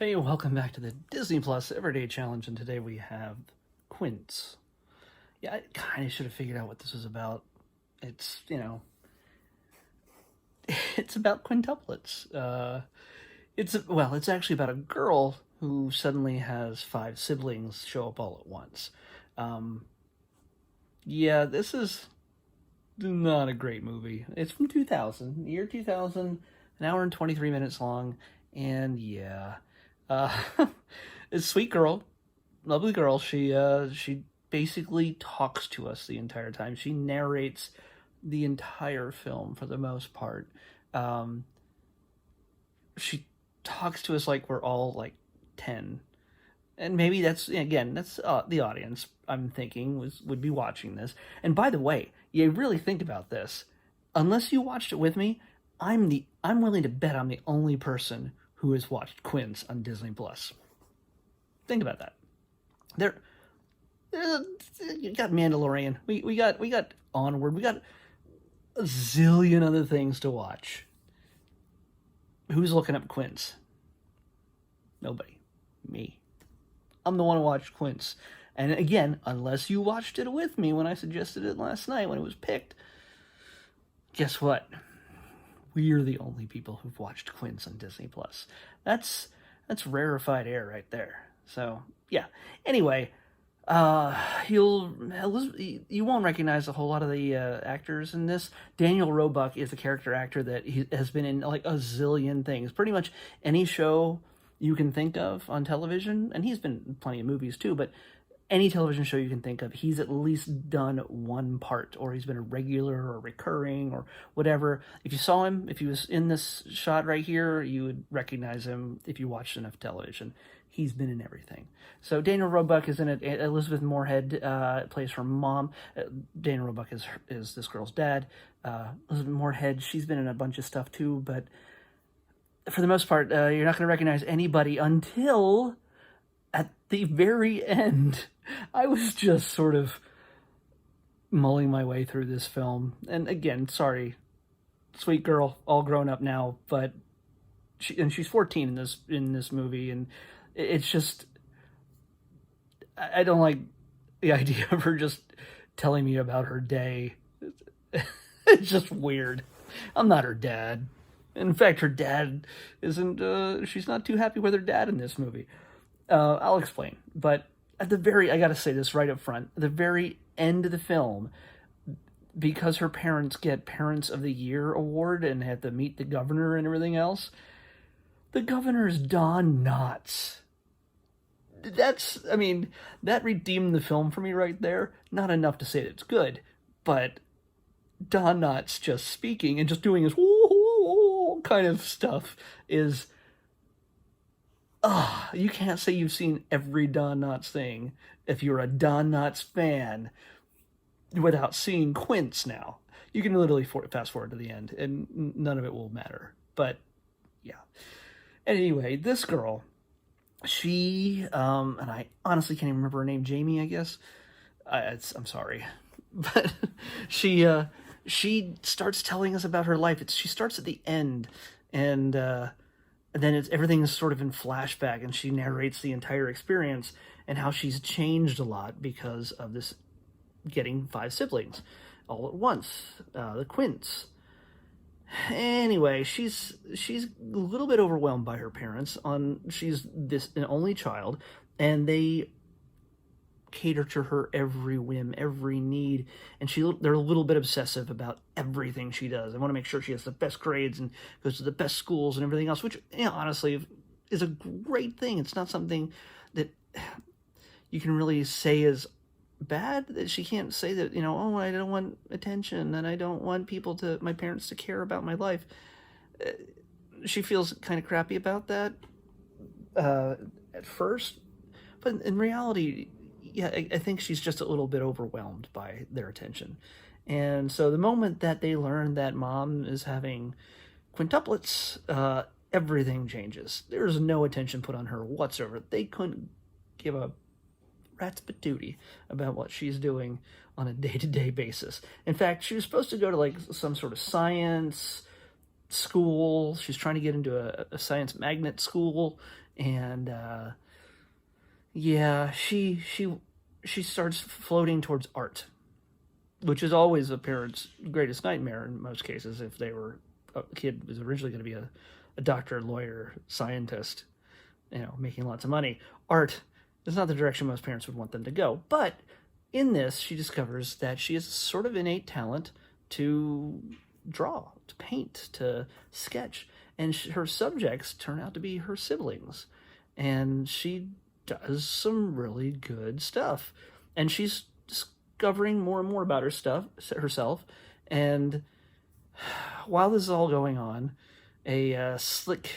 Hey, welcome back to the Disney Plus Everyday Challenge, and today we have Quints. Yeah, I kind of should have figured out what this was about. It's, it's about quintuplets. It's actually about a girl who suddenly has five siblings show up all at once. Um, yeah, this is not a great movie. It's from 2000, year 2000, an hour and 23 minutes long, and yeah. Uh, it's a sweet girl, lovely girl. She basically talks to us the entire time. She narrates the entire film for the most part. Um, she talks to us like we're all like 10, and maybe that's the audience. I'm thinking would be watching this. And by the way, you really think about this. Unless you watched it with me, I'm willing to bet I'm the only person who has watched Quints on Disney Plus. Think about that. There, you got Mandalorian. We got Onward. We got a zillion other things to watch. Who's looking up Quints? Nobody. Me. I'm the one who watched Quints. And again, unless you watched it with me when I suggested it last night when it was picked, guess what? We're the only people who've watched Quints on Disney Plus. That's rarefied air right there. So yeah. Anyway, you won't recognize a whole lot of the actors in this. Daniel Roebuck is a character actor that he has been in like a zillion things, pretty much any show you can think of on television, and he's been in plenty of movies too. But any television show you can think of, he's at least done one part, or he's been a regular or recurring or whatever. If you saw him, if he was in this shot right here, you would recognize him if you watched enough television. He's been in everything. So Daniel Roebuck is in it. Elizabeth Moorhead plays her mom. Daniel Roebuck is this girl's dad. Elizabeth Moorhead, she's been in a bunch of stuff too, but for the most part, you're not going to recognize anybody until at the very end. I was just sort of mulling my way through this film. And again, sorry, sweet girl, all grown up now, but she's 14 in this movie, and it's just, I don't like the idea of her just telling me about her day. It's just weird. I'm not her dad. In fact, her dad isn't, she's not too happy with her dad in this movie. I'll explain. But I gotta say this right up front, at the very end of the film, because her parents get Parents of the Year award and have to meet the governor and everything else, the governor is Don Knotts. That redeemed the film for me right there. Not enough to say that it's good, but Don Knotts just speaking and just doing his kind of stuff is... you can't say you've seen every Don Knotts thing if you're a Don Knotts fan without seeing Quints now. You can literally fast forward to the end, and none of it will matter. But, yeah. Anyway, this girl, she, and I honestly can't even remember her name, Jamie, I guess. I'm sorry. But she starts telling us about her life. She starts at the end, and then everything is sort of in flashback, and she narrates the entire experience and how she's changed a lot because of this getting five siblings all at once, the Quints. Anyway, she's a little bit overwhelmed by her parents. She's an only child, and they cater to her every whim, every need, and they're a little bit obsessive about everything she does. They want to make sure she has the best grades and goes to the best schools and everything else, which, honestly, is a great thing. It's not something that you can really say is bad. That she can't say that, oh, I don't want attention and I don't want my parents to care about my life. She feels kind of crappy about that at first, but in reality, yeah, I think she's just a little bit overwhelmed by their attention. And so the moment that they learn that mom is having quintuplets, everything changes. There's no attention put on her whatsoever. They couldn't give a rat's patootie about what she's doing on a day-to-day basis. In fact, she was supposed to go to like some sort of science school. She's trying to get into a science magnet school, And yeah, she starts floating towards art, which is always a parent's greatest nightmare in most cases. If they were a kid was originally going to be a doctor, lawyer, scientist, making lots of money, art is not the direction most parents would want them to go. But in this, she discovers that she has a sort of innate talent to draw, to paint, to sketch, and her subjects turn out to be her siblings, and she does some really good stuff, and she's discovering more and more about herself. And while this is all going on, a slick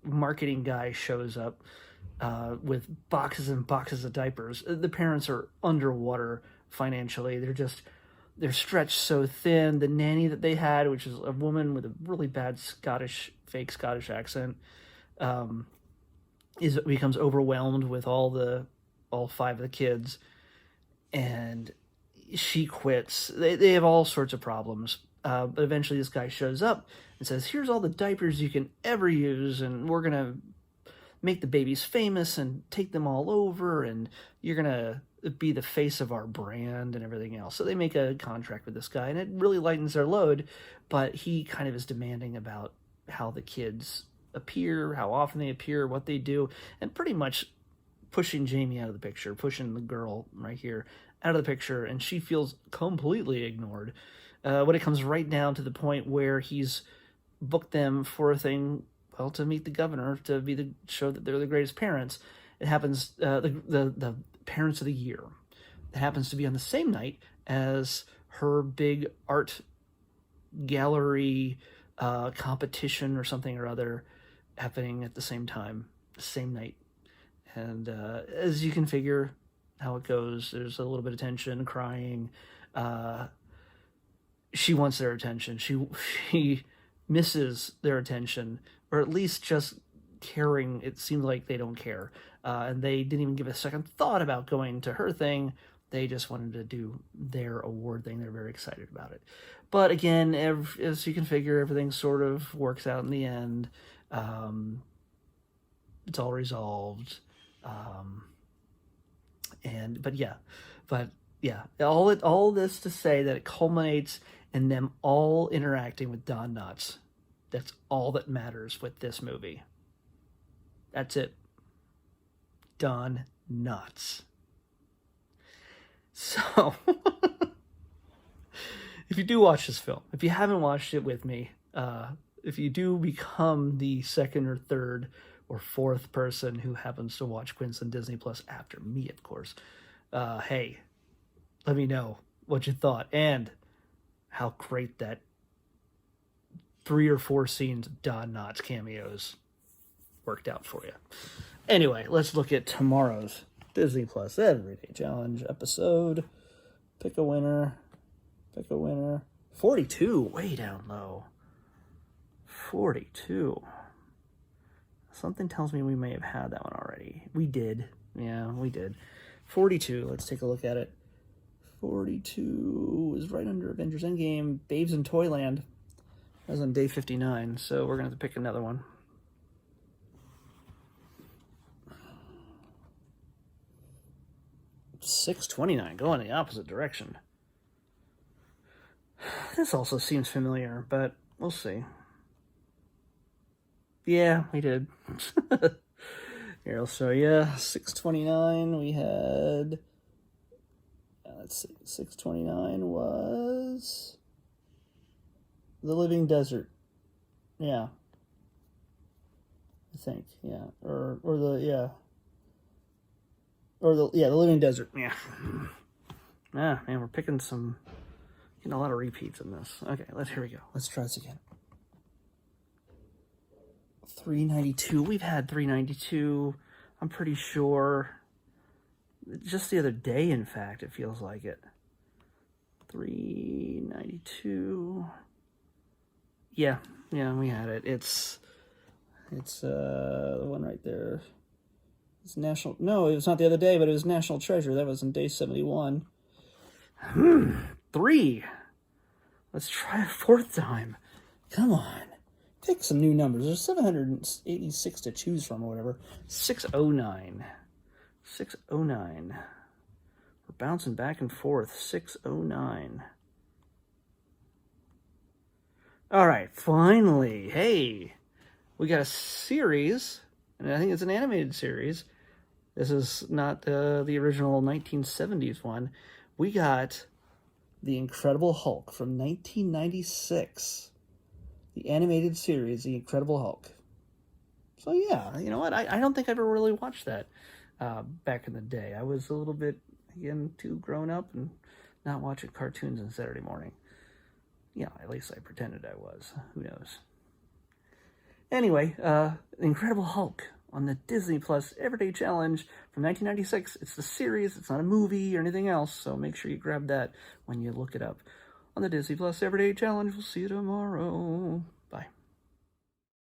marketing guy shows up with boxes and boxes of diapers. The parents are underwater financially. They're stretched so thin. The nanny that they had, which is a woman with a really bad fake Scottish accent, becomes overwhelmed with all five of the kids, and she quits. They have all sorts of problems, but eventually this guy shows up and says, "Here's all the diapers you can ever use, and we're gonna make the babies famous and take them all over, and you're gonna be the face of our brand and everything else." So they make a contract with this guy, and it really lightens their load, but he kind of is demanding about how the kids appear, how often they appear, what they do, and pretty much pushing Jamie out of the picture, pushing the girl right here out of the picture, and she feels completely ignored. When it comes right down to the point where he's booked them for a thing, well, to meet the governor, to show that they're the greatest parents. It happens, the parents of the year. It happens to be on the same night as her big art gallery competition or something or other happening at the same time, the same night. And as you can figure how it goes, there's a little bit of tension, crying. She wants their attention. She misses their attention, or at least just caring. It seems like they don't care. And they didn't even give a second thought about going to her thing. They just wanted to do their award thing. They're very excited about it. But again, as you can figure, everything sort of works out in the end. It's all resolved. But yeah, all this to say that it culminates in them all interacting with Don Knotts. That's all that matters with this movie. That's it. Don Knotts. So, if you do watch this film, if you haven't watched it with me, if you do become the second or third or fourth person who happens to watch Quints on Disney Plus after me, of course, hey, let me know what you thought and how great that 3 or 4 scenes of Don Knotts cameos worked out for you. Anyway, let's look at tomorrow's Disney Plus Everyday Challenge episode. Pick a winner. 42, way down low. 42. Something tells me we may have had that one already. We did. Yeah, we did. 42, let's take a look at it. 42 is right under Avengers Endgame. Babes in Toyland. That was on day 59, so we're going to have to pick another one. $6.29, going in the opposite direction. This also seems familiar, but we'll see. Yeah, we did. Here, I'll show you. $6.29, we had... let's see, $6.29 was... The Living Desert. Yeah. I think, yeah. The Living Desert, yeah. Man, we're getting a lot of repeats in this. Okay, here we go. Let's try this again. $3.92. We've had $3.92. I'm pretty sure. Just the other day, in fact, it feels like it. $3.92. Yeah, we had it. It's the one right there. It's National... No, it was not the other day, but it was National Treasure. That was on day 71. 3. Let's try a fourth time. Come on. pick some new numbers. There's 786 to choose from or whatever. 609. 609. We're bouncing back and forth. 609. All right, finally. Hey, we got a series, and I think it's an animated series. This is not the original 1970s one. We got The Incredible Hulk from 1996. The animated series, The Incredible Hulk. So yeah, you know what? I don't think I ever really watched that back in the day. I was a little bit, again, too grown up and not watching cartoons on Saturday morning. Yeah, at least I pretended I was. Who knows? Anyway, The Incredible Hulk on the Disney Plus Everyday Challenge from 1996. It's the series. It's not a movie or anything else, so make sure you grab that when you look it up on the Disney Plus Everyday Challenge. We'll see you tomorrow.